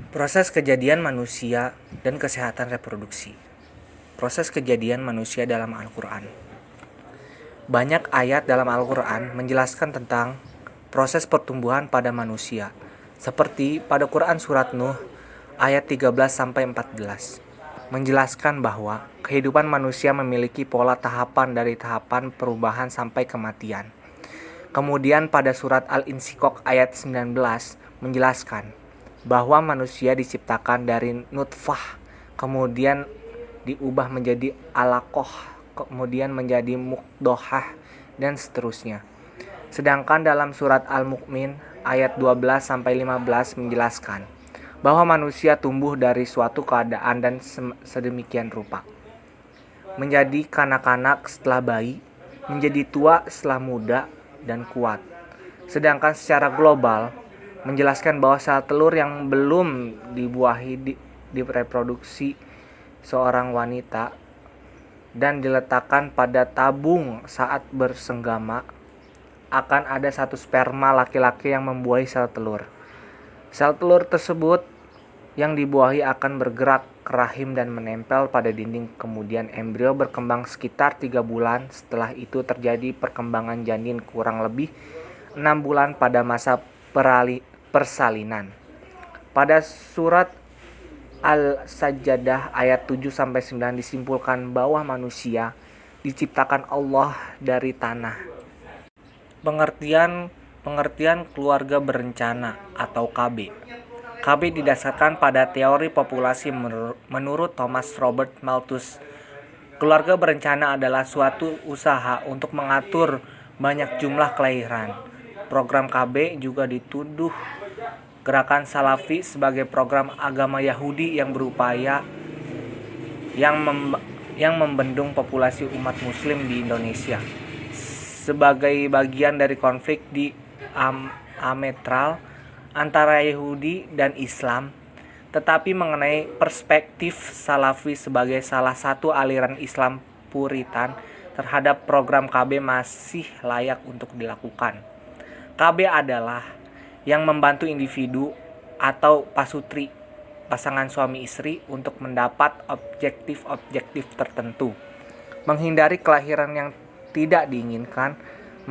Proses kejadian manusia dan kesehatan reproduksi. Proses kejadian manusia dalam Al-Quran. Banyak ayat dalam Al-Quran menjelaskan tentang proses pertumbuhan pada manusia, seperti pada Quran Surat Nuh ayat 13-14, menjelaskan bahwa kehidupan manusia memiliki pola tahapan dari tahapan perubahan sampai kematian. Kemudian pada Surat Al-Insyikok ayat 19 menjelaskan bahwa manusia diciptakan dari nutfah, kemudian diubah menjadi alaqah, kemudian menjadi mudghah, dan seterusnya. Sedangkan dalam surat Al-Mu'min ayat 12-15 menjelaskan bahwa manusia tumbuh dari suatu keadaan dan sedemikian rupa, menjadi kanak-kanak setelah bayi, menjadi tua setelah muda dan kuat. Sedangkan secara global menjelaskan bahwa sel telur yang belum dibuahi direproduksi seorang wanita dan diletakkan pada tabung saat bersenggama, akan ada satu sperma laki-laki yang membuahi sel telur. Sel telur tersebut yang dibuahi akan bergerak ke rahim dan menempel pada dinding. Kemudian embrio berkembang sekitar 3 bulan. Setelah itu terjadi perkembangan janin kurang lebih 6 bulan pada masa persalinan. Pada surat Al-Sajdah ayat 7-9 disimpulkan bahwa manusia diciptakan Allah dari tanah. Pengertian keluarga berencana atau KB. KB didasarkan pada teori populasi menurut Thomas Robert Malthus. Keluarga berencana adalah suatu usaha untuk mengatur banyak jumlah kelahiran. Program KB juga dituduh gerakan Salafi sebagai program agama Yahudi yang berupaya yang membendung populasi umat muslim di Indonesia sebagai bagian dari konflik diametral antara Yahudi dan Islam. Tetapi mengenai perspektif Salafi sebagai salah satu aliran Islam Puritan terhadap program KB masih layak untuk dilakukan. KB adalah yang membantu individu atau pasutri, pasangan suami istri, untuk mendapat objektif-objektif tertentu, menghindari kelahiran yang tidak diinginkan,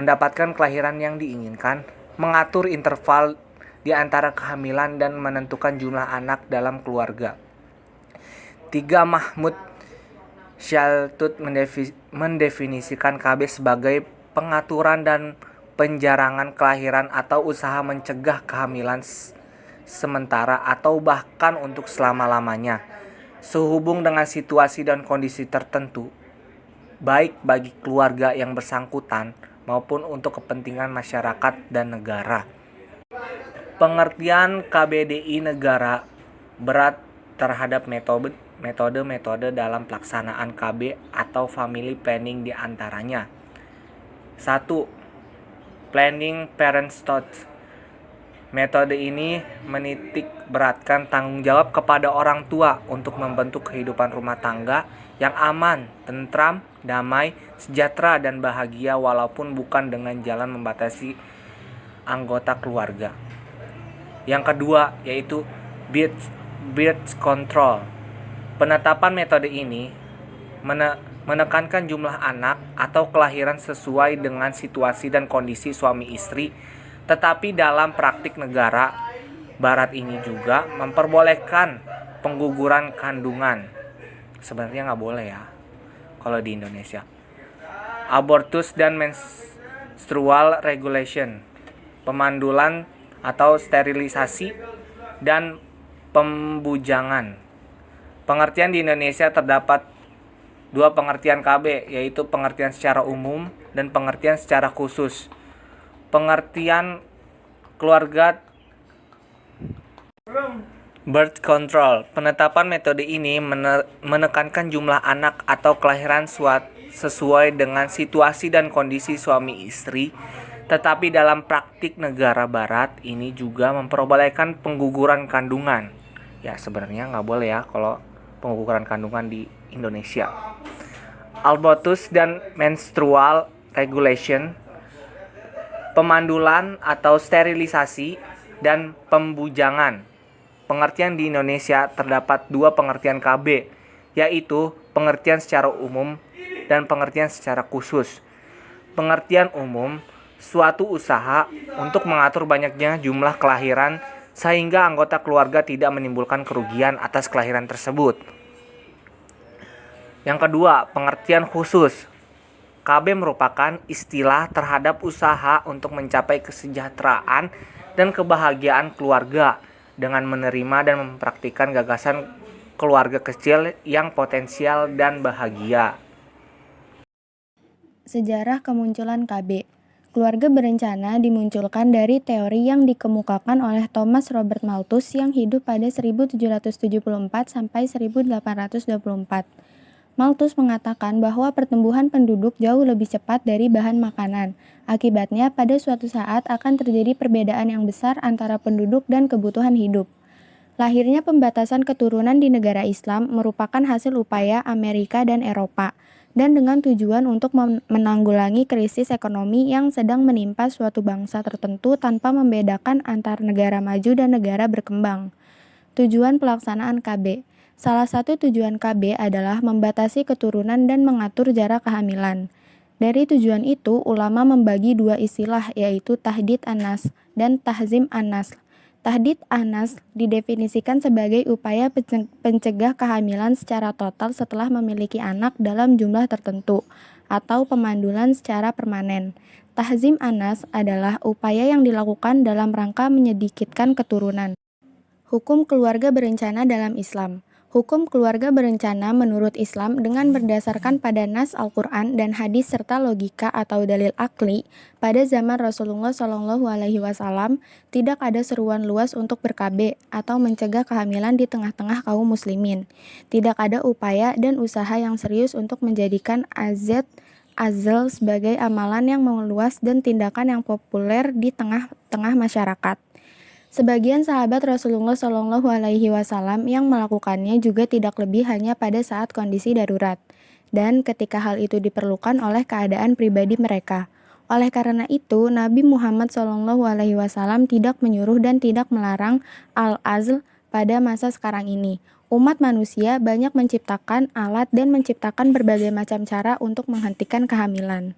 mendapatkan kelahiran yang diinginkan, mengatur interval di antara kehamilan dan menentukan jumlah anak dalam keluarga. 3. Mahmud Shaltut mendefinisikan KB sebagai pengaturan dan penjarangan kelahiran atau usaha mencegah kehamilan sementara atau bahkan untuk selama-lamanya, sehubung dengan situasi dan kondisi tertentu, baik bagi keluarga yang bersangkutan maupun untuk kepentingan masyarakat dan negara. Pengertian KBDI negara berat terhadap metode dalam pelaksanaan KB atau family planning di antaranya. 1. Planning Parenthood. Metode ini menitik beratkan tanggung jawab kepada orang tua untuk membentuk kehidupan rumah tangga yang aman, tentram, damai, sejahtera, dan bahagia, walaupun bukan dengan jalan membatasi anggota keluarga. Yang kedua yaitu birth control. Penetapan metode ini menekankan jumlah anak atau kelahiran sesuai dengan situasi dan kondisi suami istri, tetapi dalam praktik negara barat ini juga memperbolehkan pengguguran kandungan. Sebenarnya nggak boleh ya kalau di Indonesia. Abortus dan menstrual regulation, pemandulan atau sterilisasi, dan pembujangan. Pengertian di Indonesia terdapat 2 pengertian KB, yaitu pengertian secara umum dan pengertian secara khusus. Pengertian keluarga birth control. Penetapan metode ini menekankan jumlah anak atau kelahiran sesuai dengan situasi dan kondisi suami istri, tetapi dalam praktik negara barat ini juga memperbolehkan pengguguran kandungan. Ya sebenarnya nggak boleh ya kalau pengguguran kandungan di Indonesia. Abortus dan menstrual regulation, pemandulan atau sterilisasi, dan pembujangan. pengertian di Indonesia terdapat dua pengertian KB, yaitu pengertian secara umum dan pengertian secara khusus. Pengertian umum, suatu usaha untuk mengatur banyaknya jumlah kelahiran sehingga anggota keluarga tidak menimbulkan kerugian atas kelahiran tersebut. Yang kedua, pengertian khusus. KB merupakan istilah terhadap usaha untuk mencapai kesejahteraan dan kebahagiaan keluarga dengan menerima dan mempraktikkan gagasan keluarga kecil yang potensial dan bahagia. Sejarah kemunculan KB. Keluarga berencana dimunculkan dari teori yang dikemukakan oleh Thomas Robert Malthus yang hidup pada 1774 sampai 1824. Malthus mengatakan bahwa pertumbuhan penduduk jauh lebih cepat dari bahan makanan. Akibatnya, pada suatu saat akan terjadi perbedaan yang besar antara penduduk dan kebutuhan hidup. Lahirnya pembatasan keturunan di negara Islam merupakan hasil upaya Amerika dan Eropa, dan dengan tujuan untuk menanggulangi krisis ekonomi yang sedang menimpa suatu bangsa tertentu tanpa membedakan antar negara maju dan negara berkembang. Tujuan pelaksanaan KB. Salah satu tujuan KB adalah membatasi keturunan dan mengatur jarak kehamilan. Dari tujuan itu, ulama membagi dua istilah, yaitu tahdid an-nasl dan tahzim an-nasl. Tahdid an-nasl didefinisikan sebagai upaya pencegah kehamilan secara total setelah memiliki anak dalam jumlah tertentu, atau pemandulan secara permanen. Tahzim an-nasl adalah upaya yang dilakukan dalam rangka menyedikitkan keturunan. Hukum keluarga berencana dalam Islam. Hukum keluarga berencana menurut Islam dengan berdasarkan pada nas Al-Quran dan hadis serta logika atau dalil akli. Pada zaman Rasulullah SAW, tidak ada seruan luas untuk ber-KB atau mencegah kehamilan di tengah-tengah kaum muslimin. Tidak ada upaya dan usaha yang serius untuk menjadikan azal sebagai amalan yang meluas dan tindakan yang populer di tengah-tengah masyarakat. Sebagian sahabat Rasulullah SAW yang melakukannya juga tidak lebih hanya pada saat kondisi darurat, dan ketika hal itu diperlukan oleh keadaan pribadi mereka. Oleh karena itu, Nabi Muhammad SAW tidak menyuruh dan tidak melarang al-azl pada masa sekarang ini. Umat manusia banyak menciptakan alat dan menciptakan berbagai macam cara untuk menghentikan kehamilan.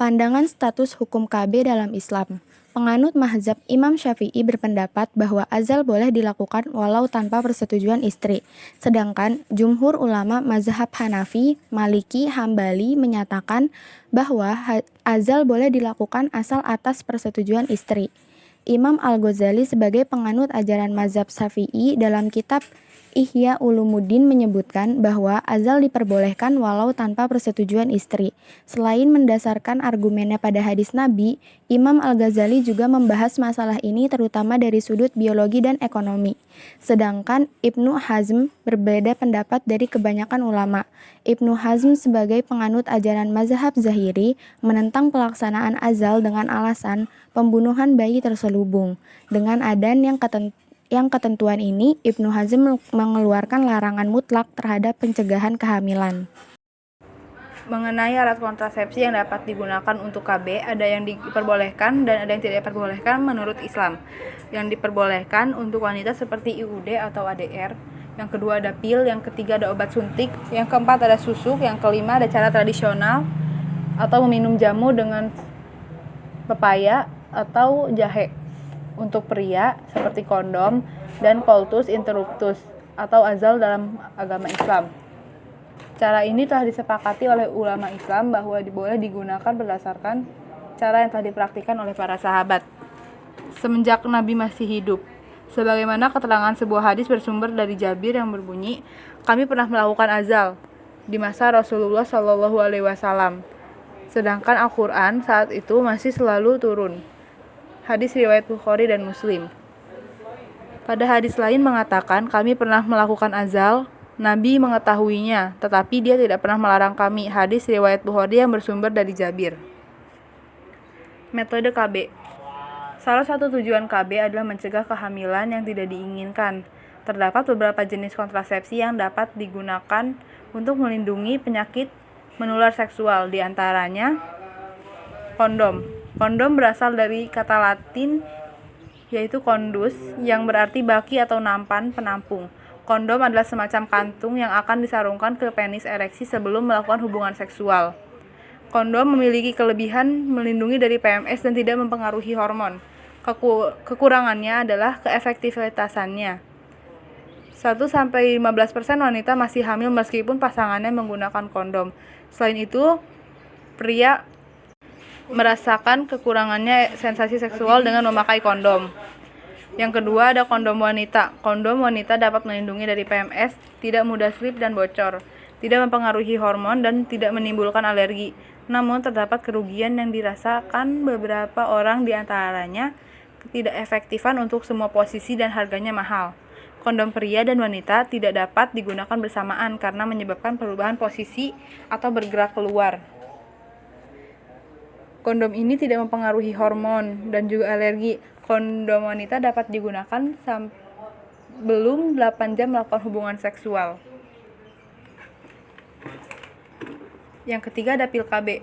Pandangan status hukum KB dalam Islam. Penganut mazhab Imam Syafi'i berpendapat bahwa azal boleh dilakukan walau tanpa persetujuan istri. Sedangkan jumhur ulama mazhab Hanafi, Maliki, Hambali menyatakan bahwa azal boleh dilakukan asal atas persetujuan istri. Imam Al-Ghazali sebagai penganut ajaran mazhab Syafi'i dalam kitab Ihya Ulumuddin menyebutkan bahwa azal diperbolehkan walau tanpa persetujuan istri. Selain mendasarkan argumennya pada hadis Nabi, Imam Al-Ghazali juga membahas masalah ini terutama dari sudut biologi dan ekonomi. Sedangkan Ibnu Hazm berbeda pendapat dari kebanyakan ulama. Ibnu Hazm sebagai penganut ajaran mazhab Zahiri menentang pelaksanaan azal dengan alasan pembunuhan bayi terselubung. Dengan adan yang ketentuan ini, Ibnu Hazm mengeluarkan larangan mutlak terhadap pencegahan kehamilan. Mengenai alat kontrasepsi yang dapat digunakan untuk KB, ada yang diperbolehkan dan ada yang tidak diperbolehkan menurut Islam. Yang diperbolehkan untuk wanita seperti IUD atau ADR, yang kedua ada pil, yang ketiga ada obat suntik, yang keempat ada susuk, yang kelima ada cara tradisional atau meminum jamu dengan pepaya atau jahe. Untuk pria seperti kondom dan coitus interruptus atau azal dalam agama Islam. Cara ini telah disepakati oleh ulama Islam bahwa boleh digunakan berdasarkan cara yang telah dipraktikkan oleh para sahabat semenjak Nabi masih hidup. Sebagaimana keterangan sebuah hadis bersumber dari Jabir yang berbunyi, "Kami pernah melakukan azal di masa Rasulullah SAW, sedangkan Al-Quran saat itu masih selalu turun." Hadis riwayat Bukhari dan Muslim. Pada hadis lain mengatakan, "Kami pernah melakukan azal, Nabi mengetahuinya, tetapi dia tidak pernah melarang kami." Hadis riwayat Bukhari yang bersumber dari Jabir. Metode KB. Salah satu tujuan KB adalah mencegah kehamilan yang tidak diinginkan. Terdapat beberapa jenis kontrasepsi yang dapat digunakan untuk melindungi penyakit menular seksual, di antaranya kondom. Kondom berasal dari kata Latin yaitu kondus, yang berarti baki atau nampan penampung. Kondom adalah semacam kantung yang akan disarungkan ke penis ereksi sebelum melakukan hubungan seksual. Kondom memiliki kelebihan melindungi dari PMS dan tidak mempengaruhi hormon. Kekurangannya adalah keefektivitasannya. 1-15% wanita masih hamil meskipun pasangannya menggunakan kondom. Selain itu, pria merasakan kekurangannya sensasi seksual dengan memakai kondom. Yang kedua ada kondom wanita. Kondom wanita dapat melindungi dari PMS, tidak mudah slip dan bocor, tidak mempengaruhi hormon dan tidak menimbulkan alergi. Namun terdapat kerugian yang dirasakan beberapa orang, di antaranya tidak efektifan untuk semua posisi dan harganya mahal. Kondom pria dan wanita tidak dapat digunakan bersamaan karena menyebabkan perubahan posisi atau bergerak keluar. Kondom ini tidak mempengaruhi hormon dan juga alergi. Kondom wanita dapat digunakan sebelum 8 jam melakukan hubungan seksual. Yang ketiga ada pil KB.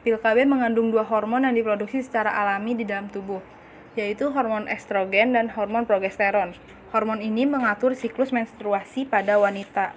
Pil KB mengandung 2 hormon yang diproduksi secara alami di dalam tubuh, yaitu hormon estrogen dan hormon progesteron. Hormon ini mengatur siklus menstruasi pada wanita.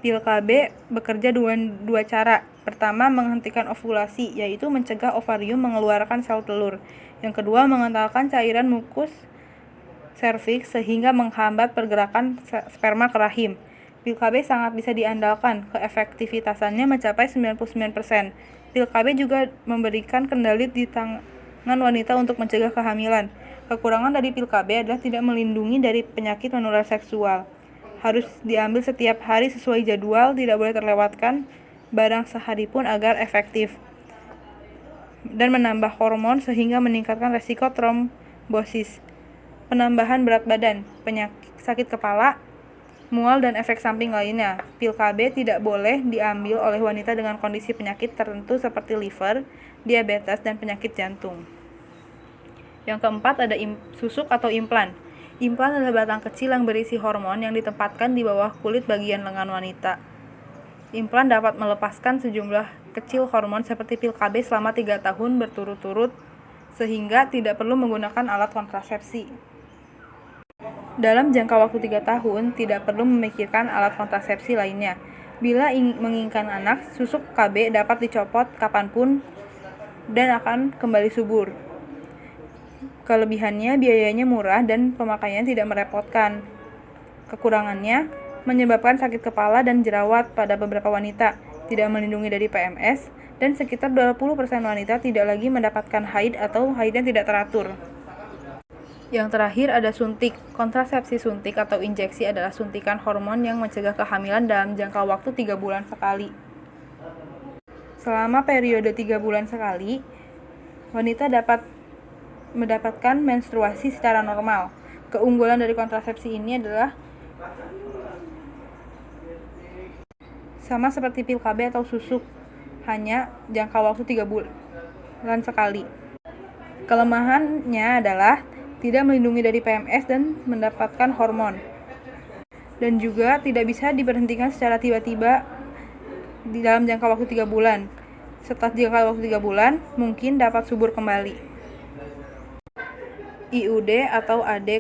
Pil KB bekerja dua cara. Pertama, menghentikan ovulasi, yaitu mencegah ovarium mengeluarkan sel telur. Yang kedua, mengentalkan cairan mukus serviks sehingga menghambat pergerakan sperma ke rahim. Pil KB sangat bisa diandalkan, keefektivitasannya mencapai 99%. Pil KB juga memberikan kendali di tangan wanita untuk mencegah kehamilan. Kekurangan dari pil KB adalah tidak melindungi dari penyakit menular seksual. Harus diambil setiap hari sesuai jadwal, tidak boleh terlewatkan barang sehari pun agar efektif. Dan menambah hormon sehingga meningkatkan resiko trombosis, penambahan berat badan, penyakit sakit kepala, mual dan efek samping lainnya. Pil KB tidak boleh diambil oleh wanita dengan kondisi penyakit tertentu seperti liver, diabetes, dan penyakit jantung. Yang keempat ada susuk atau implan. Implan adalah batang kecil yang berisi hormon yang ditempatkan di bawah kulit bagian lengan wanita. Implan dapat melepaskan sejumlah kecil hormon seperti pil KB selama 3 tahun berturut-turut, sehingga tidak perlu menggunakan alat kontrasepsi. Dalam jangka waktu 3 tahun, tidak perlu memikirkan alat kontrasepsi lainnya. Bila menginginkan anak, susuk KB dapat dicopot kapanpun dan akan kembali subur. Kelebihannya, biayanya murah dan pemakaiannya tidak merepotkan. Kekurangannya, menyebabkan sakit kepala dan jerawat pada beberapa wanita, tidak melindungi dari PMS, dan sekitar 20% wanita tidak lagi mendapatkan haid atau haidnya tidak teratur. Yang terakhir ada suntik. Kontrasepsi suntik atau injeksi adalah suntikan hormon yang mencegah kehamilan dalam jangka waktu 3 bulan sekali. Selama periode 3 bulan sekali, wanita dapat mendapatkan menstruasi secara normal. Keunggulan dari kontrasepsi ini adalah sama seperti pil KB atau susuk, hanya jangka waktu 3 bulan sekali. Kelemahannya adalah tidak melindungi dari PMS dan mendapatkan hormon. Dan juga tidak bisa diberhentikan secara tiba-tiba di dalam jangka waktu 3 bulan. Setelah jangka waktu 3 bulan, mungkin dapat subur kembali. IUD atau AD